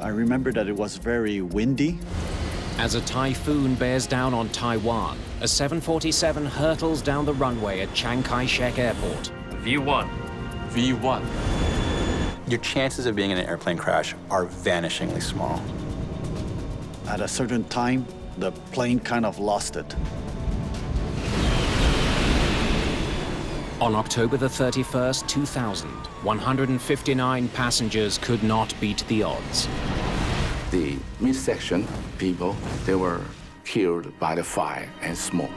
I remember that it was very windy. As a typhoon bears down on Taiwan, a 747 hurtles down the runway at Chiang Kai-shek Airport. V1. V1. Your chances of being in an airplane crash are vanishingly small. At a certain time, the plane kind of lost it. On October the 31st, 2000, 159 passengers could not beat the odds. The midsection people, they were killed by the fire and smoke.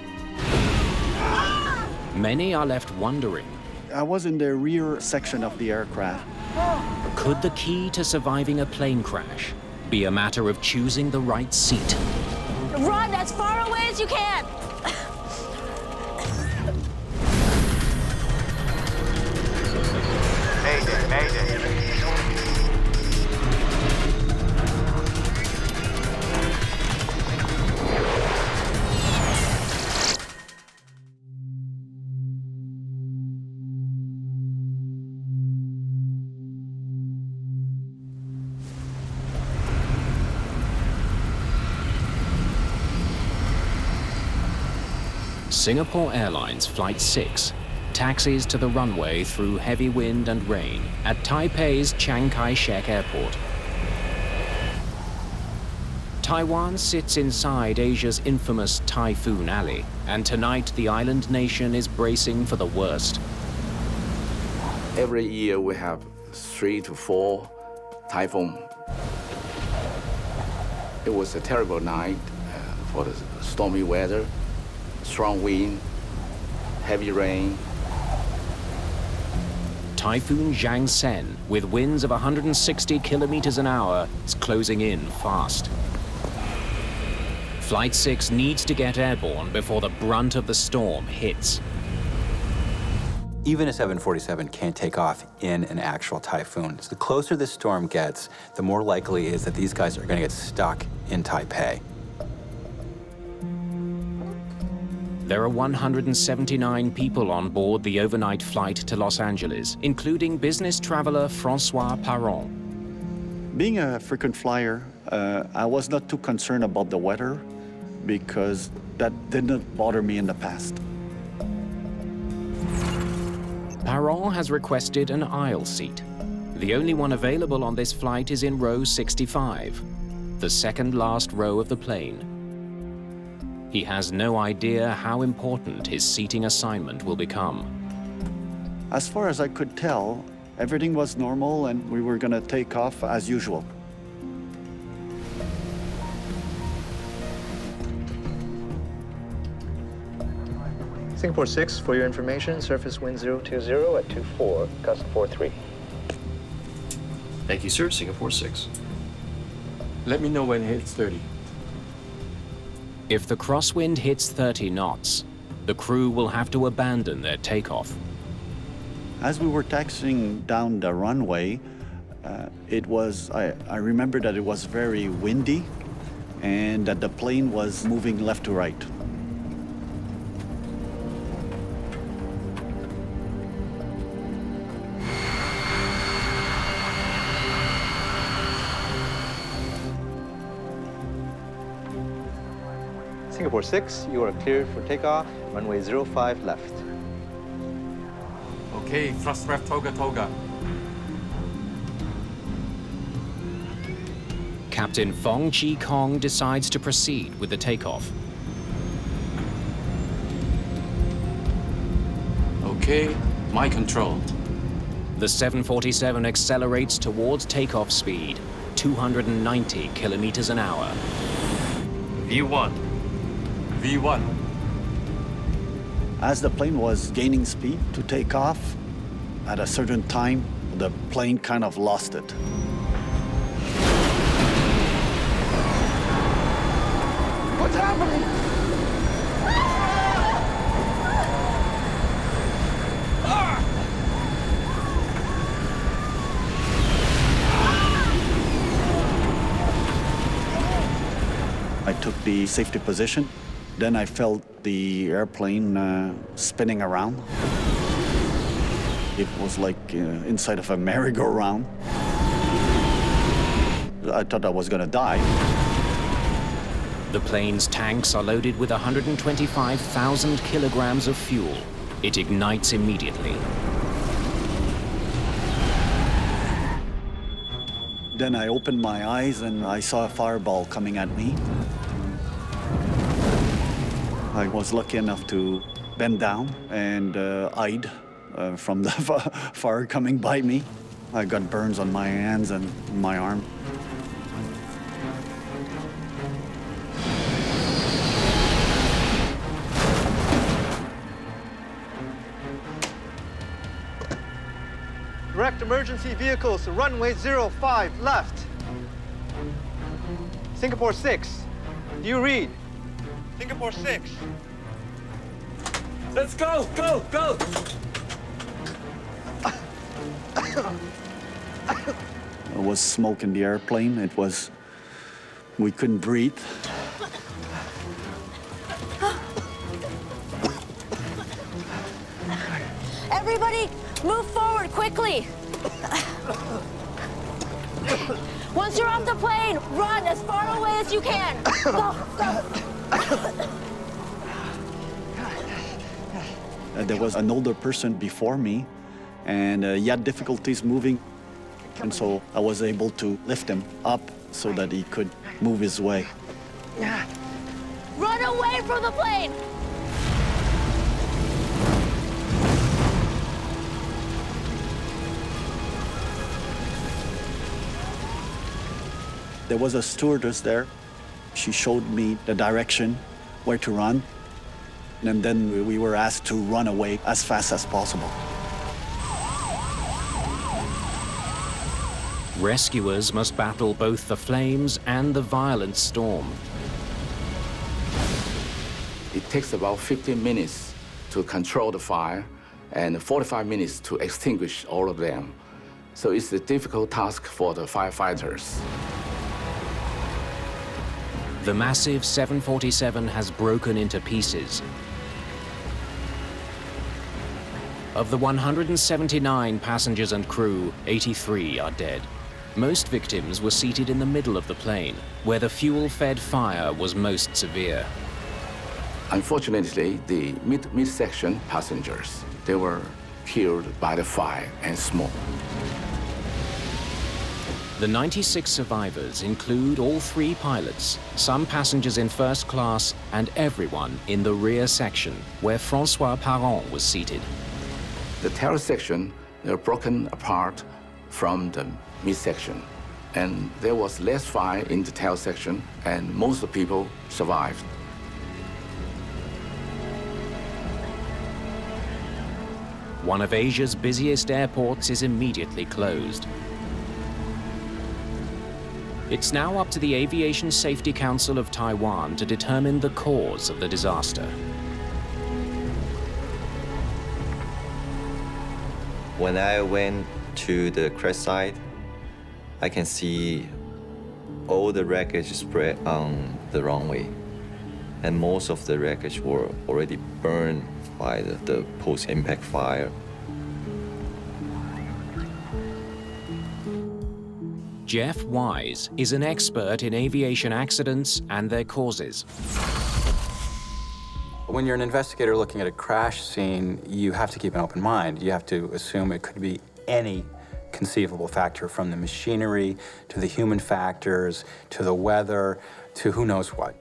Many are left wondering, I was in the rear section of the aircraft. could the key to surviving a plane crash be a matter of choosing the right seat? Run as far away as you can! Mayday, mayday. Singapore Airlines Flight 6 taxis to the runway through heavy wind and rain at Taipei's Chiang Kai-shek Airport. Taiwan sits inside Asia's infamous Typhoon Alley, and tonight the island nation is bracing for the worst. Every year we have 3 to 4 typhoons. It was a terrible night for the stormy weather, strong wind, heavy rain. Typhoon Jiangsen, with winds of 160 kilometers an hour, is closing in fast. Flight 6 needs to get airborne before the brunt of the storm hits. Even a 747 can't take off in an actual typhoon. So the closer this storm gets, the more likely it is that these guys are going to get stuck in Taipei. There are 179 people on board the overnight flight to Los Angeles, including business traveler Francois Paron. Being a frequent flyer, I was not too concerned about the weather because that didn't bother me in the past. Paron has requested an aisle seat. The only one available on this flight is in row 65, the second last row of the plane. He has no idea how important his seating assignment will become. As far as I could tell, everything was normal and we were going to take off as usual. Singapore 6, for your information, surface wind 020 at 24, gust 43. Thank you, sir. Singapore 6. Let me know when it hits 30. If the crosswind hits 30 knots, the crew will have to abandon their takeoff. As we were taxiing down the runway, I remember that it was very windy and that the plane was moving left to right. Singapore 6, you are cleared for takeoff, runway 05 left. Okay, thrust left, toga, toga. Captain Fong Chi Kong decides to proceed with the takeoff. Okay, my control. The 747 accelerates towards takeoff speed, 290 kilometers an hour. V1. V1. As the plane was gaining speed to take off, at a certain time, the plane kind of lost it. What's happening? I took the safety position. Then I felt the airplane spinning around. It was like inside of a merry-go-round. I thought I was gonna die. The plane's tanks are loaded with 125,000 kilograms of fuel. It ignites immediately. Then I opened my eyes and I saw a fireball coming at me. I was lucky enough to bend down and hide from the fire coming by me. I got burns on my hands and my arm. Direct emergency vehicles, runway 05, left. Singapore 6. Do you read? Singapore 6. Let's go, go, go! There was smoke in the airplane. We couldn't breathe. Everybody, move forward quickly. Once you're off the plane, run as far away as you can. Go, go. There was an older person before me, and he had difficulties moving. And so I was able to lift him up so that he could move his way. Run away from the plane. There was a stewardess there. She showed me the direction, where to run. And then we were asked to run away as fast as possible. Rescuers must battle both the flames and the violent storm. It takes about 15 minutes to control the fire and 45 minutes to extinguish all of them. So it's a difficult task for the firefighters. The massive 747 has broken into pieces. Of the 179 passengers and crew, 83 are dead. Most victims were seated in the middle of the plane, where the fuel-fed fire was most severe. Unfortunately, the midsection passengers, they were killed by the fire and smoke. The 96 survivors include all 3 pilots, some passengers in first class, and everyone in the rear section, where François Parent was seated. The tail section, they were broken apart from the midsection, and there was less fire in the tail section, and most of the people survived. One of Asia's busiest airports is immediately closed. It's now up to the Aviation Safety Council of Taiwan to determine the cause of the disaster. When I went to the crash site, I can see all the wreckage spread on the runway. And most of the wreckage were already burned by the post-impact fire. Jeff Wise is an expert in aviation accidents and their causes. When you're an investigator looking at a crash scene, you have to keep an open mind. You have to assume it could be any conceivable factor, from the machinery to the human factors to the weather to who knows what.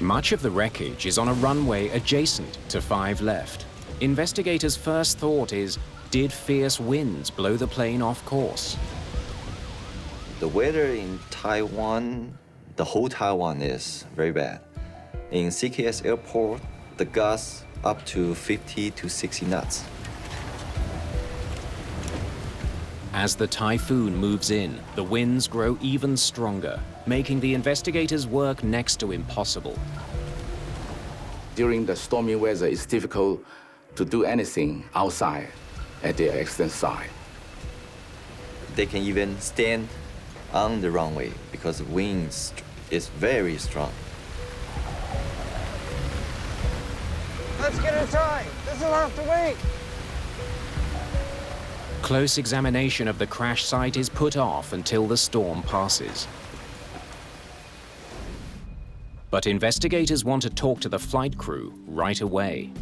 Much of the wreckage is on a runway adjacent to 5 left. Investigators' first thought is, did fierce winds blow the plane off course? The weather in Taiwan, the whole Taiwan is very bad. In CKS Airport, the gusts up to 50 to 60 knots. As the typhoon moves in, the winds grow even stronger, making the investigators' work next to impossible. During the stormy weather, it's difficult to do anything outside at the accident site. They can even stand on the runway because the wind is very strong. Let's get inside. This will have to wait. Close examination of the crash site is put off until the storm passes. But investigators want to talk to the flight crew right away.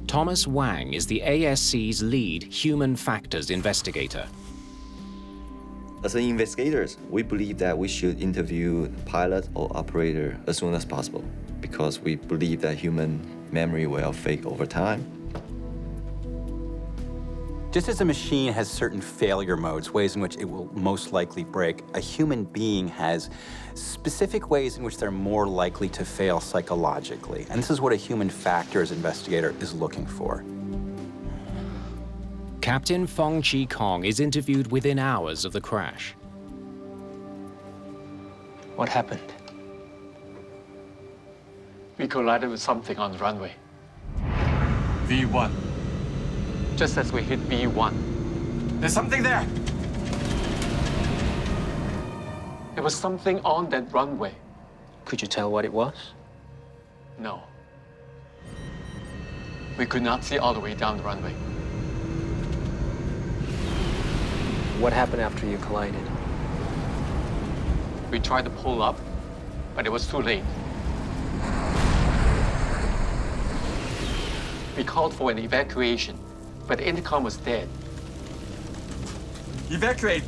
Thomas Wang is the ASC's lead human factors investigator. As investigators, we believe that we should interview the pilot or operator as soon as possible because we believe that human memory will fade over time. Just as a machine has certain failure modes, ways in which it will most likely break, a human being has specific ways in which they're more likely to fail psychologically. And this is what a human factors investigator is looking for. Captain Fong Chi Kong is interviewed within hours of the crash. What happened? We collided with something on the runway. V1. Just as we hit V1. There's something there! There was something on that runway. Could you tell what it was? No. We could not see all the way down the runway. What happened after you collided? We tried to pull up, but it was too late. We called for an evacuation, but the intercom was dead. Evacuate!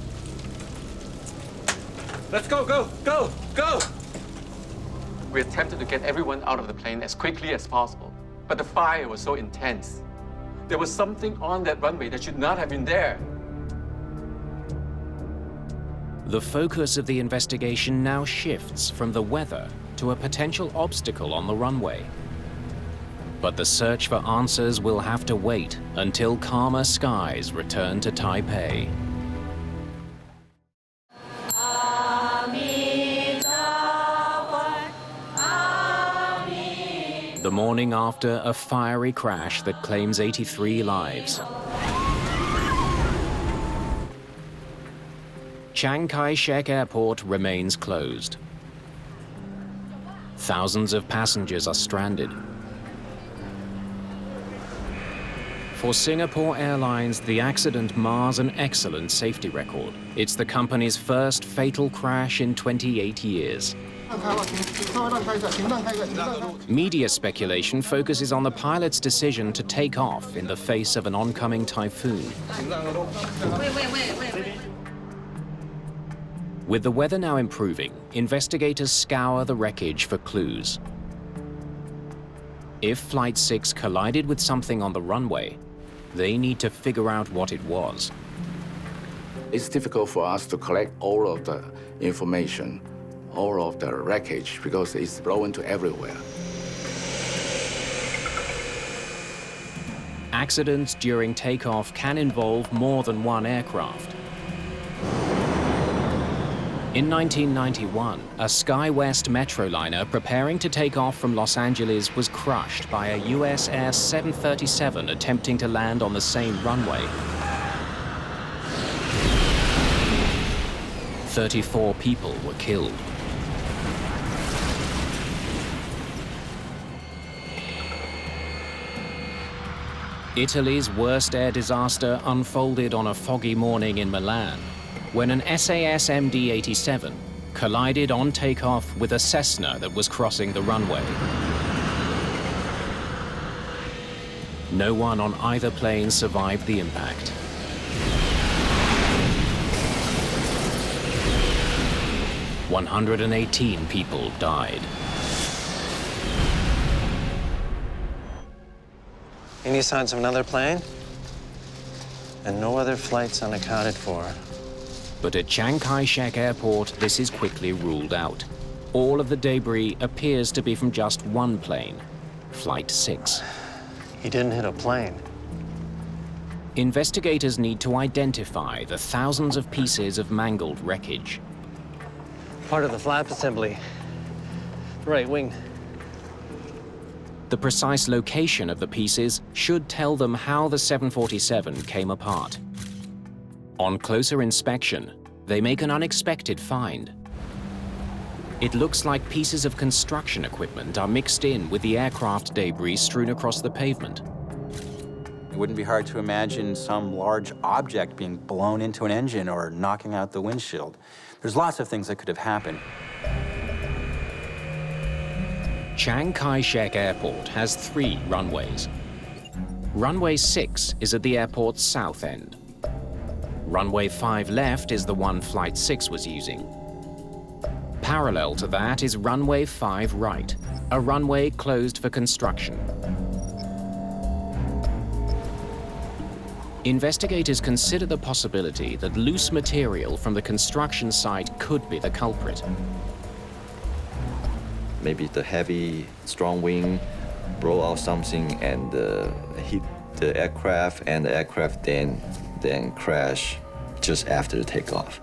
Let's go, go, go, go! We attempted to get everyone out of the plane as quickly as possible, but the fire was so intense. There was something on that runway that should not have been there. The focus of the investigation now shifts from the weather to a potential obstacle on the runway. But the search for answers will have to wait until calmer skies return to Taipei. The morning after a fiery crash that claims 83 lives. Chiang Kai-shek Airport remains closed. Thousands of passengers are stranded. For Singapore Airlines, the accident mars an excellent safety record. It's the company's first fatal crash in 28 years. Media speculation focuses on the pilot's decision to take off in the face of an oncoming typhoon. With the weather now improving, investigators scour the wreckage for clues. If Flight 6 collided with something on the runway, they need to figure out what it was. It's difficult for us to collect all of the information, all of the wreckage, because it's blown to everywhere. Accidents during takeoff can involve more than one aircraft. In 1991, a SkyWest Metroliner preparing to take off from Los Angeles was crushed by a US Air 737 attempting to land on the same runway. 34 people were killed. Italy's worst air disaster unfolded on a foggy morning in Milan, when an SAS MD-87 collided on takeoff with a Cessna that was crossing the runway. No one on either plane survived the impact. "118 people died. Any signs of another plane? And no other flights unaccounted for. But at Chiang Kai-shek Airport, this is quickly ruled out. All of the debris appears to be from just one plane, Flight 6. He didn't hit a plane. Investigators need to identify the thousands of pieces of mangled wreckage. Part of the flap assembly. Right wing. The precise location of the pieces should tell them how the 747 came apart. On closer inspection, they make an unexpected find. It looks like pieces of construction equipment are mixed in with the aircraft debris strewn across the pavement. It wouldn't be hard to imagine some large object being blown into an engine or knocking out the windshield. There's lots of things that could have happened. Chiang Kai-shek Airport has 3 runways. Runway 6 is at the airport's south end. Runway 5 left is the one Flight 6 was using. Parallel to that is runway 5 right, a runway closed for construction. Investigators consider the possibility that loose material from the construction site could be the culprit. Maybe the heavy, strong wind blow out something and hit the aircraft, and the aircraft then crash just after the takeoff.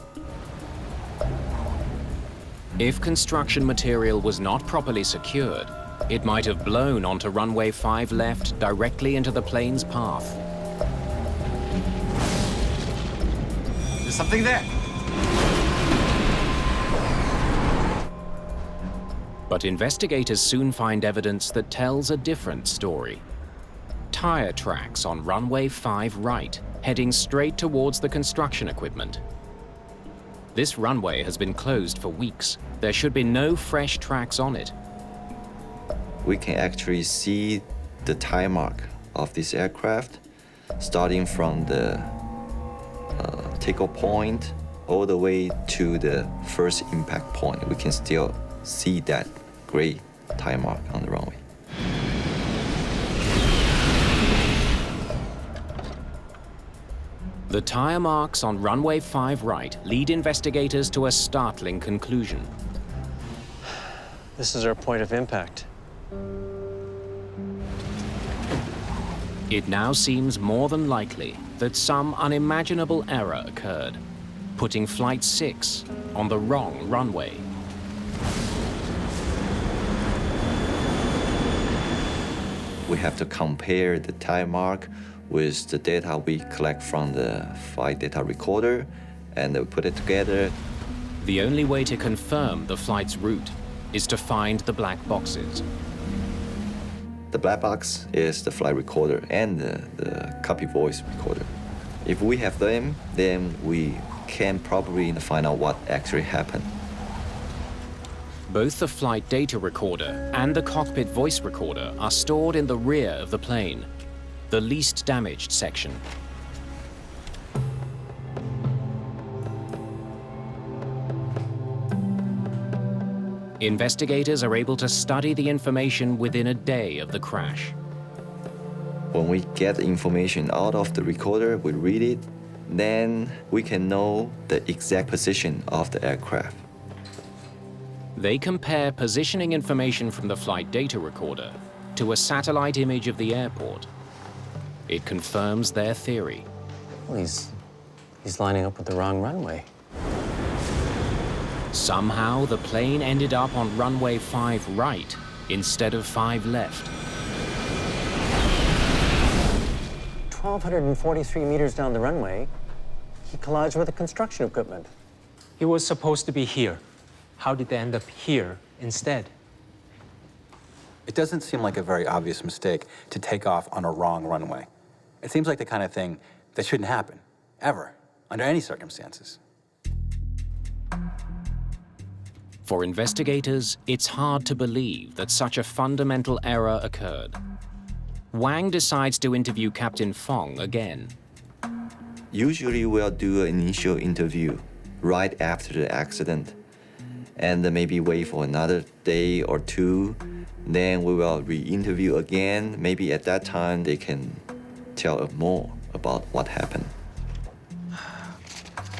If construction material was not properly secured, it might have blown onto runway 5 left directly into the plane's path. There's something there. But investigators soon find evidence that tells a different story. Tire tracks on runway 5 right, heading straight towards the construction equipment. This runway has been closed for weeks. There should be no fresh tracks on it. We can actually see the tire mark of this aircraft starting from the takeoff point all the way to the first impact point. We can still see that gray tire mark on the runway. The tire marks on runway 5 right lead investigators to a startling conclusion. This is our point of impact. It now seems more than likely that some unimaginable error occurred, putting Flight 6 on the wrong runway. We have to compare the tire mark with the data we collect from the flight data recorder, and we put it together. The only way to confirm the flight's route is to find the black boxes. The black box is the flight recorder and the copy voice recorder. If we have them, then we can probably find out what actually happened. Both the flight data recorder and the cockpit voice recorder are stored in the rear of the plane, the least damaged section. Investigators are able to study the information within a day of the crash. When we get the information out of the recorder, we read it, then we can know the exact position of the aircraft. They compare positioning information from the flight data recorder to a satellite image of the airport. It confirms their theory. Well, he's lining up with the wrong runway. Somehow, the plane ended up on runway 5 right instead of 5 left. 1,243 meters down the runway, he collides with the construction equipment. He was supposed to be here. How did they end up here instead? It doesn't seem like a very obvious mistake to take off on a wrong runway. It seems like the kind of thing that shouldn't happen, ever, under any circumstances. For investigators, it's hard to believe that such a fundamental error occurred. Wang decides to interview Captain Fong again. Usually we'll do an initial interview right after the accident, and then maybe wait for another day or two. Then we will re-interview again. Maybe at that time they can tell us more about what happened.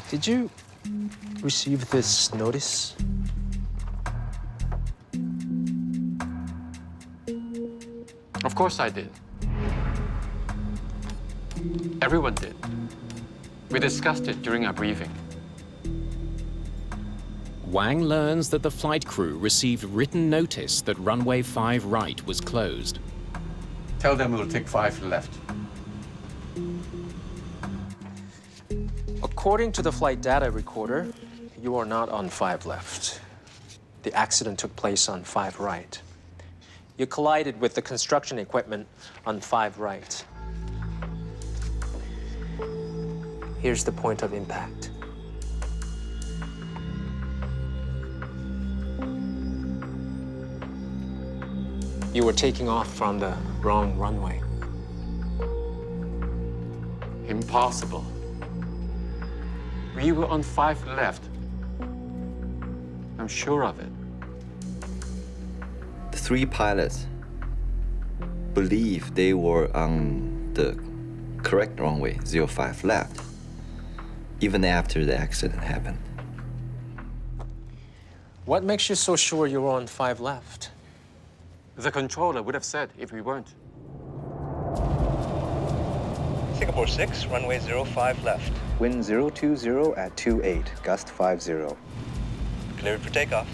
Did you receive this notice? Of course I did. Everyone did. We discussed it during our briefing. Wang learns that the flight crew received written notice that runway 5 right was closed. Tell them we'll take 5 left. According to the flight data recorder, you are not on 5 left. The accident took place on 5 right. You collided with the construction equipment on 5 right. Here's the point of impact. You were taking off from the wrong runway. Impossible. We were on 5 left. I'm sure of it. The 3 pilots believe they were on the correct runway, 05 left, even after the accident happened. What makes you so sure you were on 5 left? The controller would have said if we weren't. Singapore 6, runway 05 left. Wind 020 at 28, gust 50. Cleared for takeoff.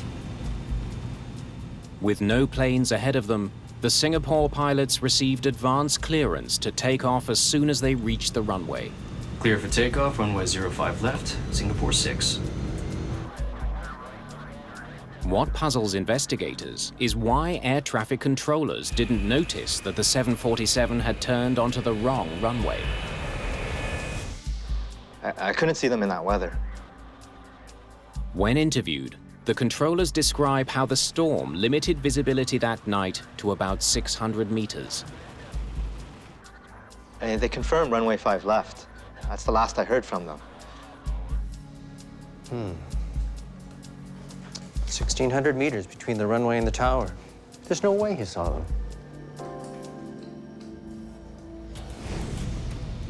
With no planes ahead of them, the Singapore pilots received advance clearance to take off as soon as they reached the runway. Clear for takeoff, runway 05 left, Singapore 6. What puzzles investigators is why air traffic controllers didn't notice that the 747 had turned onto the wrong runway. I couldn't see them in that weather. When interviewed, the controllers describe how the storm limited visibility that night to about 600 meters. And they confirmed runway 5 left. That's the last I heard from them. 1,600 meters between the runway and the tower. There's no way he saw them.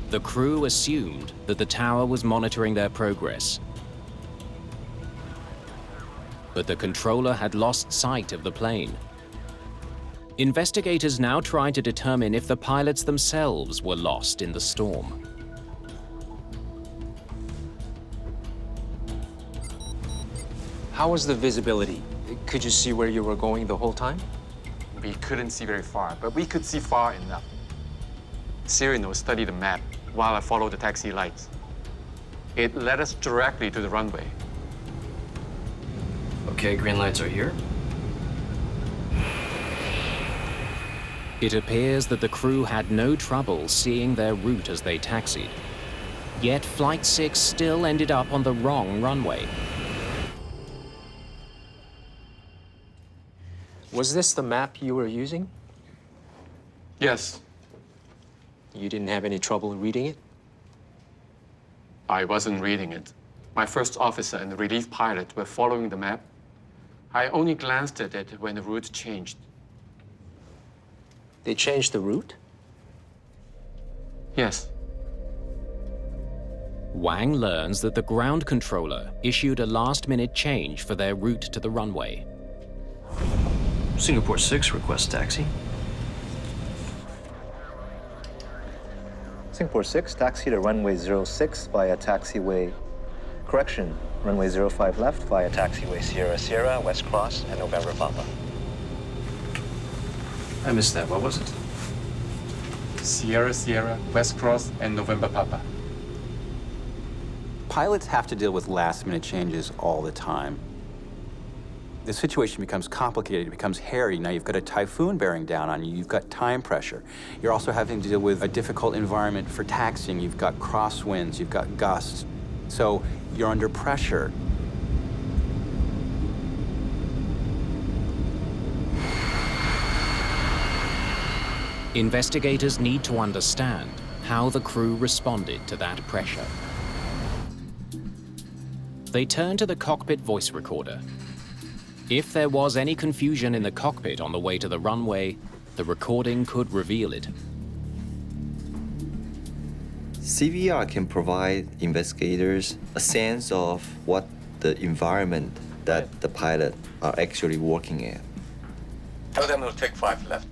The crew assumed that the tower was monitoring their progress. But the controller had lost sight of the plane. Investigators now try to determine if the pilots themselves were lost in the storm. How was the visibility? Could you see where you were going the whole time? We couldn't see very far, but we could see far enough. Cyrano studied the map while I followed the taxi lights. It led us directly to the runway. Okay, green lights are here. It appears that the crew had no trouble seeing their route as they taxied. Yet Flight 6 still ended up on the wrong runway. Was this the map you were using? Yes, You didn't have any trouble reading it? I wasn't reading it. My first officer and the relief pilot were following the map. I only glanced at it when the route changed. They changed the route? Yes. Wang learns that the ground controller issued a last-minute change for their route to the runway. Singapore 6 requests taxi. Singapore 6, taxi to runway 06 via taxiway. Correction, runway 05 left via taxiway Sierra Sierra, West Cross, and November Papa. I missed that. What was it? Sierra Sierra, West Cross, and November Papa. Pilots have to deal with last-minute changes all the time. The situation becomes complicated, it becomes hairy. Now you've got a typhoon bearing down on you, you've got time pressure. You're also having to deal with a difficult environment for taxiing. You've got crosswinds, you've got gusts. So you're under pressure. Investigators need to understand how the crew responded to that pressure. They turn to the cockpit voice recorder. If there was any confusion in the cockpit on the way to the runway, the recording could reveal it. CVR can provide investigators a sense of what the environment that the pilot are actually working in. Tell them to take 5 left.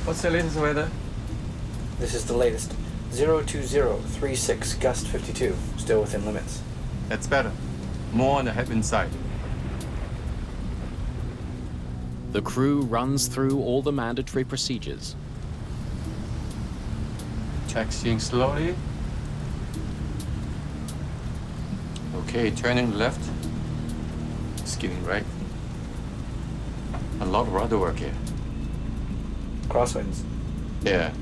What's the latest weather? This is the latest. 02036, gust 52, still within limits. That's better. More on the headwind side. The crew runs through all the mandatory procedures. Taxiing slowly. Okay, turning left. Skidding right. A lot of rudder work here. Crosswinds. Yeah.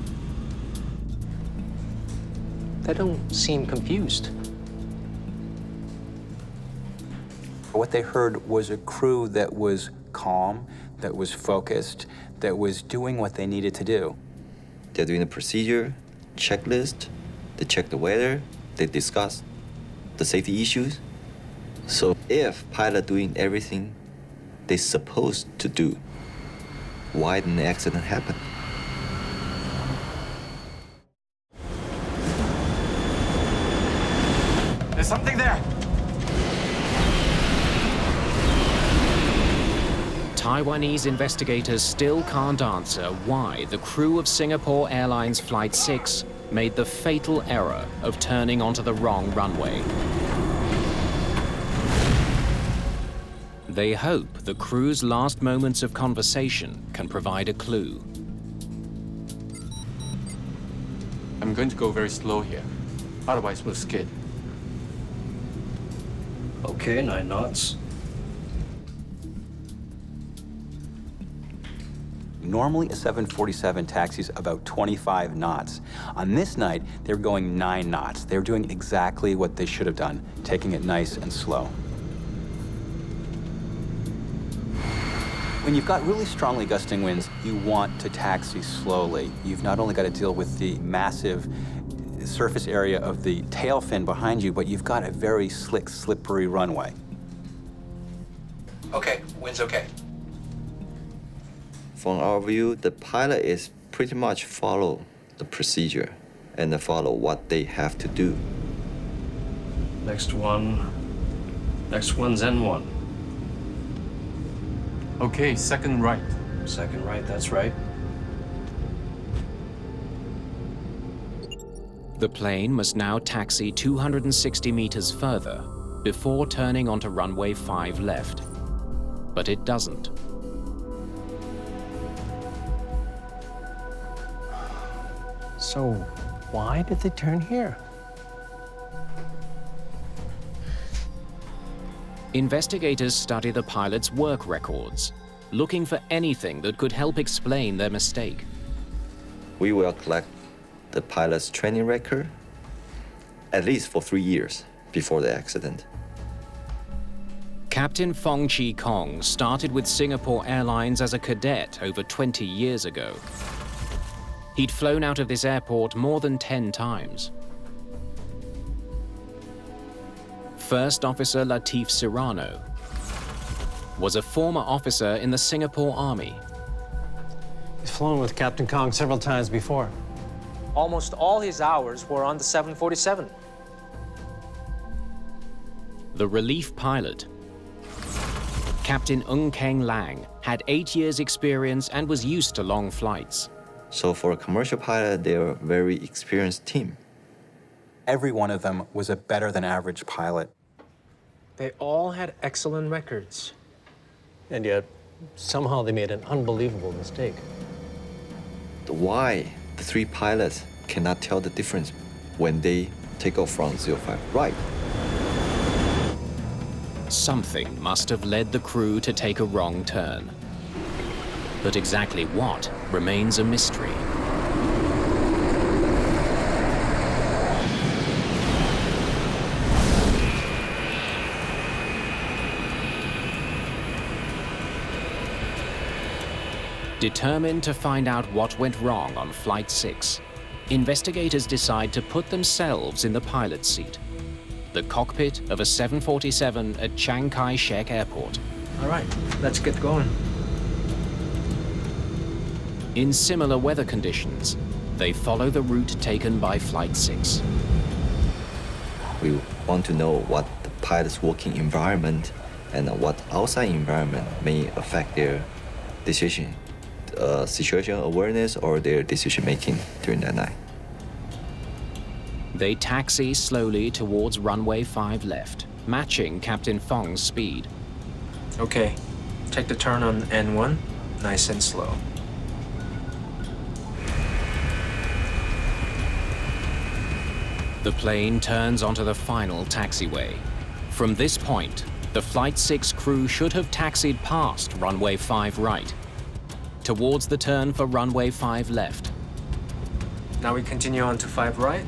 They don't seem confused. What they heard was a crew that was calm, that was focused, that was doing what they needed to do. They're doing the procedure, checklist, they check the weather, they discuss the safety issues. So if pilot doing everything they're supposed to do, why didn't the accident happen? There's something there. Taiwanese investigators still can't answer why the crew of Singapore Airlines Flight 6 made the fatal error of turning onto the wrong runway. They hope the crew's last moments of conversation can provide a clue. I'm going to go very slow here. Otherwise, we'll skid. Okay, 9 knots. Normally, a 747 taxis about 25 knots. On this night, they were going 9 knots. They were doing exactly what they should have done, taking it nice and slow. When you've got really strongly gusting winds, you want to taxi slowly. You've not only got to deal with the massive surface area of the tail fin behind you, but you've got a very slick, slippery runway. Okay, wind's okay. From our view, the pilot is pretty much follow the procedure and follow what they have to do. Next one. Next one's N1. Okay, second right. Second right, that's right. The plane must now taxi 260 meters further before turning onto runway 5 left. But it doesn't. So why did they turn here? Investigators study the pilot's work records, looking for anything that could help explain their mistake. We will collect the pilot's training record at least for 3 years before the accident. Captain Fong Chi Kong started with Singapore Airlines as a cadet over 20 years ago. He'd flown out of this airport more than 10 times. First Officer Latif Serrano was a former officer in the Singapore Army. He's flown with Captain Kong several times before. Almost all his hours were on the 747. The relief pilot, Captain Ng Keng Lang, had 8 years' experience and was used to long flights. So for a commercial pilot, they're a very experienced team. Every one of them was a better than average pilot. They all had excellent records. And yet, somehow they made an unbelievable mistake. Why the 3 pilots cannot tell the difference when they take off from 05 right? Something must have led the crew to take a wrong turn. But exactly what remains a mystery. Determined to find out what went wrong on Flight 6, investigators decide to put themselves in the pilot's seat, the cockpit of a 747 at Chiang Kai-shek Airport. All right, let's get going. In similar weather conditions, they follow the route taken by Flight 6. We want to know what the pilot's working environment and what outside environment may affect their decision, situation awareness or their decision making during that night. They taxi slowly towards runway 5 left, matching Captain Fong's speed. Okay, take the turn on N1, nice and slow. The plane turns onto the final taxiway. From this point, the Flight 6 crew should have taxied past runway 5 right, towards the turn for runway 5 left. Now we continue on to 5 right.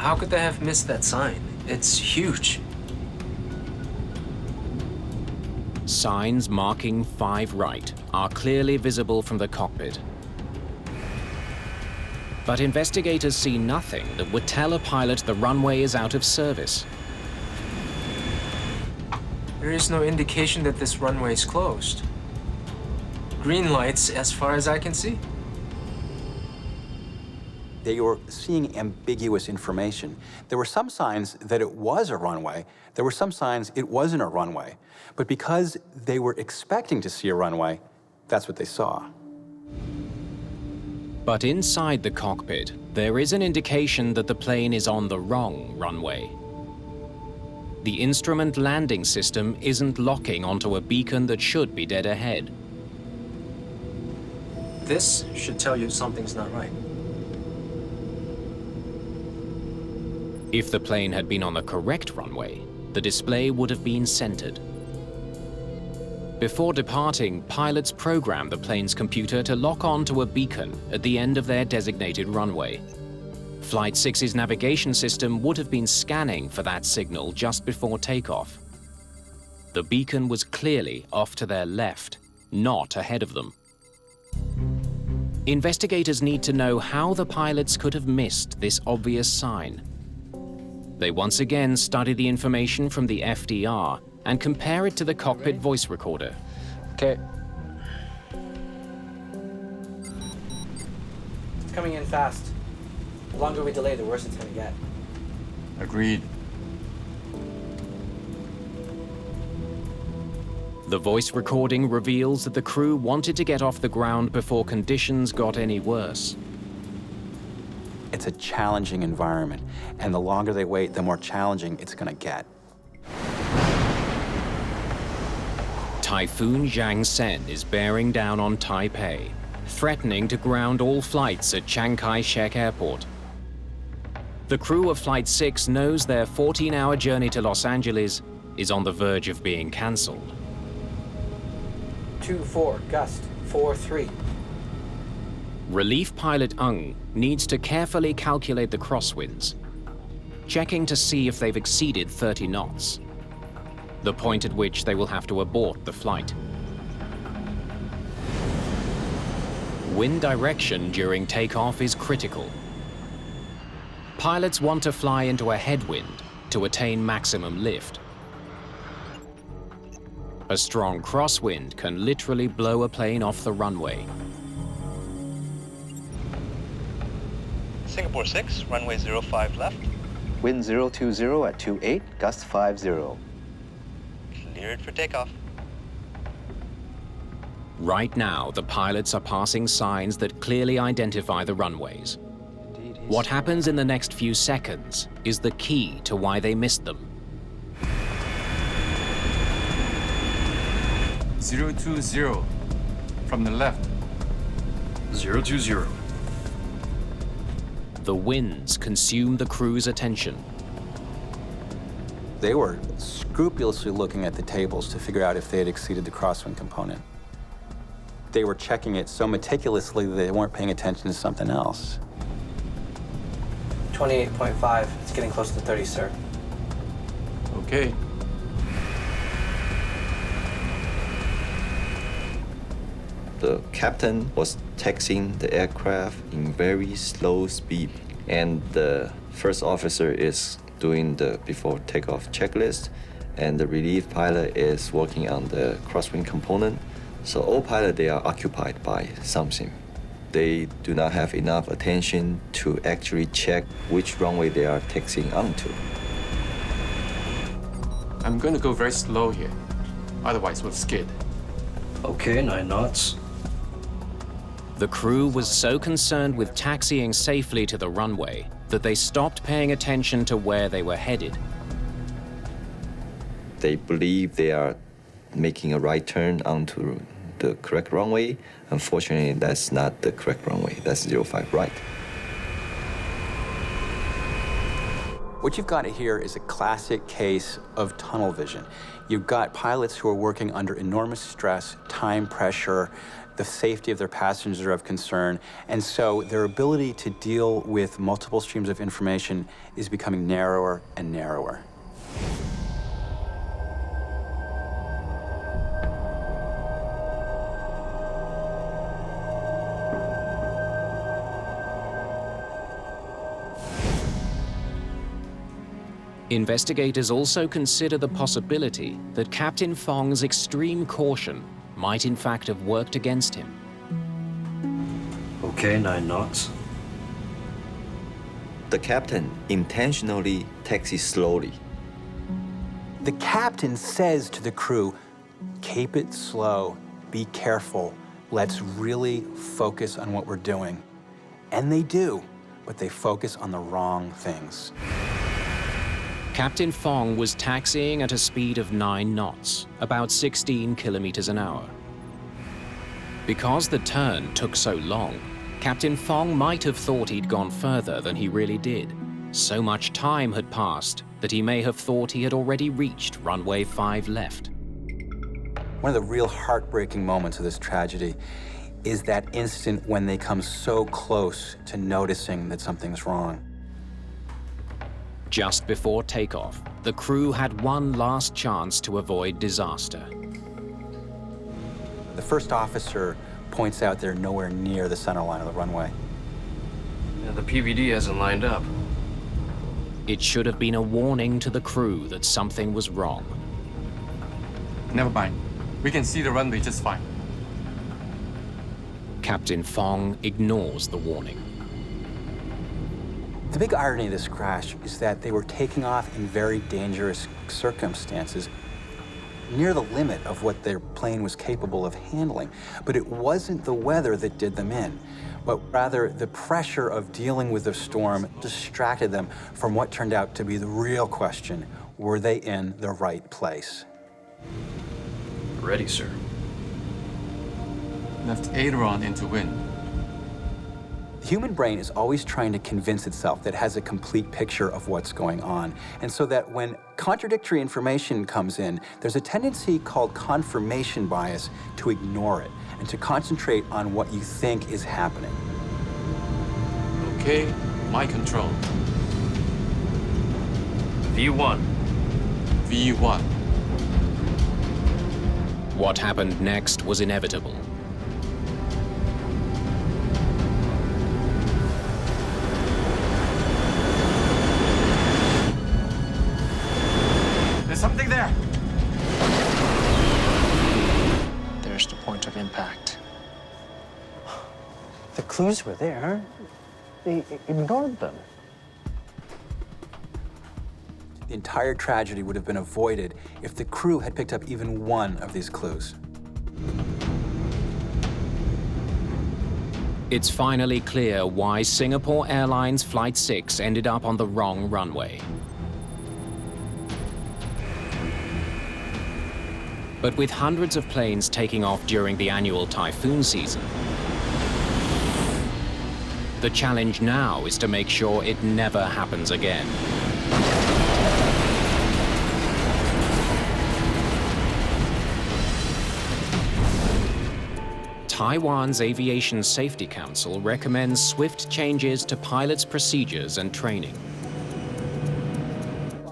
How could they have missed that sign? It's huge. Signs marking 5 right are clearly visible from the cockpit. But investigators see nothing that would tell a pilot the runway is out of service. There is no indication that this runway is closed. Green lights as far as I can see. They were seeing ambiguous information. There were some signs that it was a runway. There were some signs it wasn't a runway. But because they were expecting to see a runway, that's what they saw. But inside the cockpit, there is an indication that the plane is on the wrong runway. The instrument landing system isn't locking onto a beacon that should be dead ahead. This should tell you something's not right. If the plane had been on the correct runway, the display would have been centered. Before departing, pilots program the plane's computer to lock on to a beacon at the end of their designated runway. Flight 6's navigation system would have been scanning for that signal just before takeoff. The beacon was clearly off to their left, not ahead of them. Investigators need to know how the pilots could have missed this obvious sign. They once again study the information from the FDR and compare it to the cockpit voice recorder. Okay. It's coming in fast. The longer we delay, the worse it's gonna get. Agreed. The voice recording reveals that the crew wanted to get off the ground before conditions got any worse. It's a challenging environment, and the longer they wait, the more challenging it's going to get. Typhoon Jangsen is bearing down on Taipei, threatening to ground all flights at Chiang Kai-shek Airport. The crew of Flight 6 knows their 14-hour journey to Los Angeles is on the verge of being cancelled. 2-4, gust, 4-3. Relief pilot Ng needs to carefully calculate the crosswinds, checking to see if they've exceeded 30 knots, the point at which they will have to abort the flight. Wind direction during takeoff is critical. Pilots want to fly into a headwind to attain maximum lift. A strong crosswind can literally blow a plane off the runway. Singapore 6, runway 05 left. Wind 020 at 28, gust 50. Cleared for takeoff. Right now, the pilots are passing signs that clearly identify the runways. What happens in the next few seconds is the key to why they missed them. 020 from the left. 020. The winds consume the crew's attention. They were scrupulously looking at the tables to figure out if they had exceeded the crosswind component. They were checking it so meticulously that they weren't paying attention to something else. 28.5. It's getting close to 30, sir. Okay. The captain was taxiing the aircraft in very slow speed, and the first officer is doing the before takeoff checklist, and the relief pilot is working on the crosswind component. So all pilots, they are occupied by something. They do not have enough attention to actually check which runway they are taxiing onto. I'm going to go very slow here. Otherwise, we'll skid. Okay, 9 knots. The crew was so concerned with taxiing safely to the runway that they stopped paying attention to where they were headed. They believe they are making a right turn onto the correct runway. Unfortunately, that's not the correct runway. That's 05 right. What you've got here is a classic case of tunnel vision. You've got pilots who are working under enormous stress, time pressure, the safety of their passengers are of concern, and so their ability to deal with multiple streams of information is becoming narrower and narrower. Investigators also consider the possibility that Captain Fong's extreme caution might in fact have worked against him. Okay, 9 knots. The captain intentionally taxis slowly. The captain says to the crew, keep it slow, be careful, let's really focus on what we're doing. And they do, but they focus on the wrong things. Captain Fong was taxiing at a speed of 9 knots, about 16 kilometers an hour. Because the turn took so long, Captain Fong might have thought he'd gone further than he really did. So much time had passed that he may have thought he had already reached runway 5 left. One of the real heartbreaking moments of this tragedy is that instant when they come so close to noticing that something's wrong. Just before takeoff, the crew had one last chance to avoid disaster. The first officer points out they're nowhere near the center line of the runway. And the PVD hasn't lined up. It should have been a warning to the crew that something was wrong. Never mind. We can see the runway just fine. Captain Fong ignores the warning. The big irony of this crash is that they were taking off in very dangerous circumstances, near the limit of what their plane was capable of handling. But it wasn't the weather that did them in, but rather the pressure of dealing with the storm distracted them from what turned out to be the real question: were they in the right place? Ready, sir. Left aileron into wind. The human brain is always trying to convince itself that it has a complete picture of what's going on. And so that when contradictory information comes in, there's a tendency called confirmation bias to ignore it and to concentrate on what you think is happening. Okay, my control. V1. V1. What happened next was inevitable. There's something there. There's the point of impact. The clues were there. They ignored them. The entire tragedy would have been avoided if the crew had picked up even one of these clues. It's finally clear why Singapore Airlines Flight 6 ended up on the wrong runway. But with hundreds of planes taking off during the annual typhoon season, the challenge now is to make sure it never happens again. Taiwan's Aviation Safety Council recommends swift changes to pilots' procedures and training.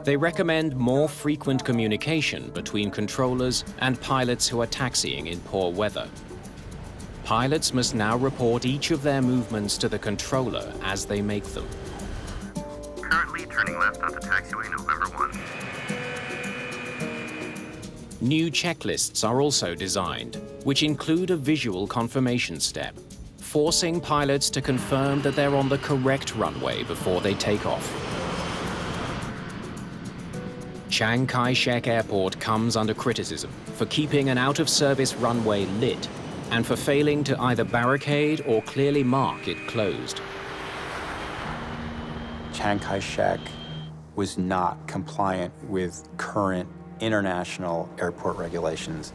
They recommend more frequent communication between controllers and pilots who are taxiing in poor weather. Pilots must now report each of their movements to the controller as they make them. Currently turning left onto taxiway November 1. New checklists are also designed, which include a visual confirmation step, forcing pilots to confirm that they're on the correct runway before they take off. Chiang Kai-shek Airport comes under criticism for keeping an out-of-service runway lit and for failing to either barricade or clearly mark it closed. Chiang Kai-shek was not compliant with current international airport regulations.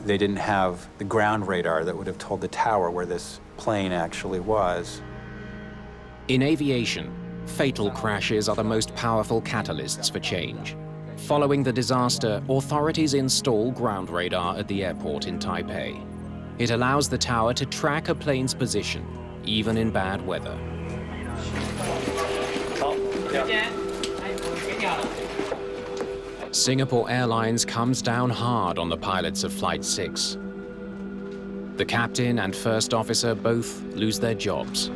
They didn't have the ground radar that would have told the tower where this plane actually was. In aviation, Fatal crashes are the most powerful catalysts for change. Following the disaster, authorities install ground radar at the airport in Taipei. It allows the tower to track a plane's position, even in bad weather. Singapore Airlines comes down hard on the pilots of Flight 6. The captain and first officer both lose their jobs.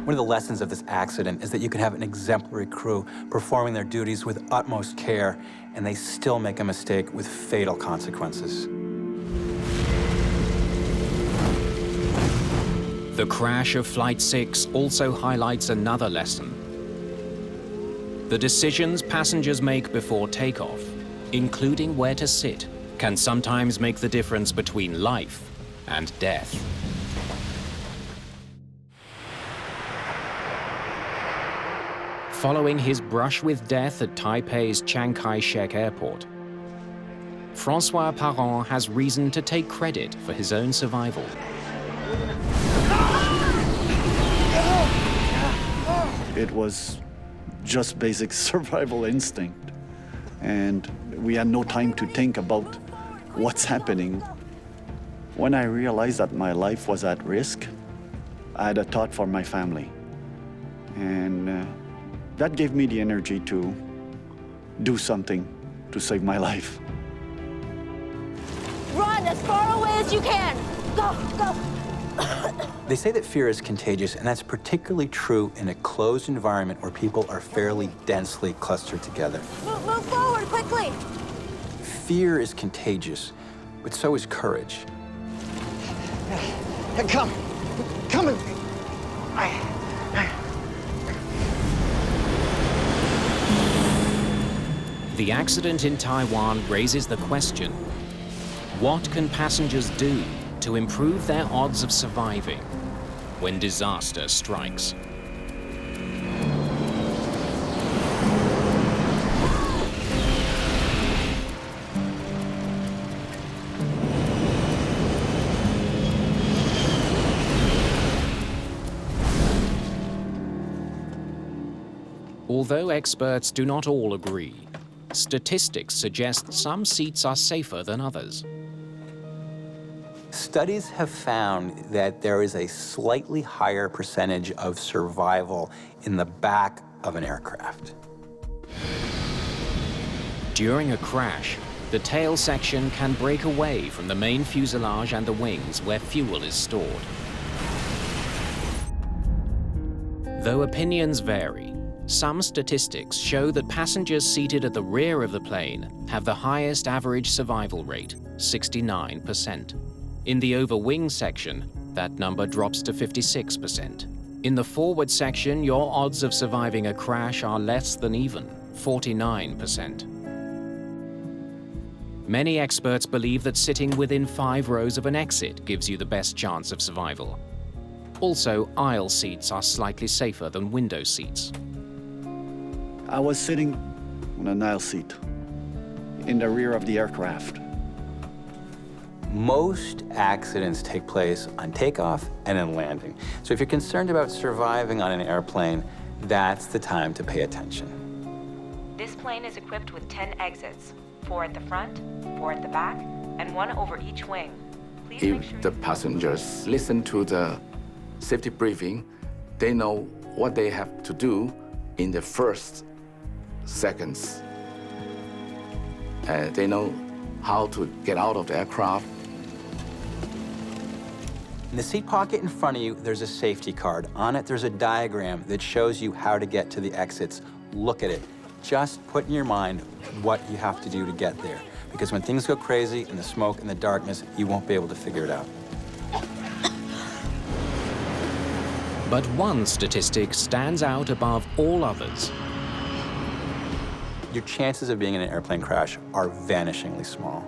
One of the lessons of this accident is that you can have an exemplary crew performing their duties with utmost care, and they still make a mistake with fatal consequences. The crash of Flight 6 also highlights another lesson. The decisions passengers make before takeoff, including where to sit, can sometimes make the difference between life and death. Following his brush with death at Taipei's Chiang Kai-shek Airport, Francois Parent has reason to take credit for his own survival. It was just basic survival instinct, and we had no time to think about what's happening. When I realized that my life was at risk, I had a thought for my family, and that gave me the energy to do something to save my life. Run as far away as you can! Go, go! They say that fear is contagious, and that's particularly true in a closed environment where people are fairly densely clustered together. Move forward, quickly! Fear is contagious, but so is courage. Come! Come! The accident in Taiwan raises the question, what can passengers do to improve their odds of surviving when disaster strikes? Although experts do not all agree, statistics suggest some seats are safer than others. Studies have found that there is a slightly higher percentage of survival in the back of an aircraft. During a crash, the tail section can break away from the main fuselage and the wings where fuel is stored. Though opinions vary, some statistics show that passengers seated at the rear of the plane have the highest average survival rate, 69%. In the over-wing section, that number drops to 56%. In the forward section, your odds of surviving a crash are less than even, 49%. Many experts believe that sitting within 5 rows of an exit gives you the best chance of survival. Also, aisle seats are slightly safer than window seats. I was sitting on an aisle seat in the rear of the aircraft. Most accidents take place on takeoff and in landing. So if you're concerned about surviving on an airplane, that's the time to pay attention. This plane is equipped with 10 exits, 4 at the front, 4 at the back, and 1 over each wing. Please make sure if the passengers listen to the safety briefing, they know what they have to do in the first seconds. They know how to get out of the aircraft. In the seat pocket in front of you, there's a safety card. On it, there's a diagram that shows you how to get to the exits. Look at it. Just put in your mind what you have to do to get there. Because when things go crazy in the smoke and the darkness, you won't be able to figure it out. But one statistic stands out above all others. Your chances of being in an airplane crash are vanishingly small.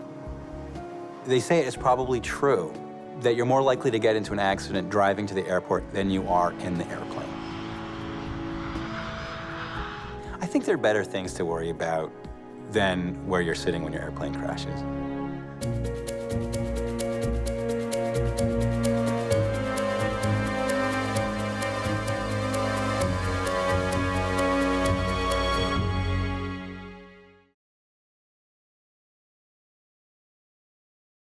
They say it is probably true that you're more likely to get into an accident driving to the airport than you are in the airplane. I think there are better things to worry about than where you're sitting when your airplane crashes.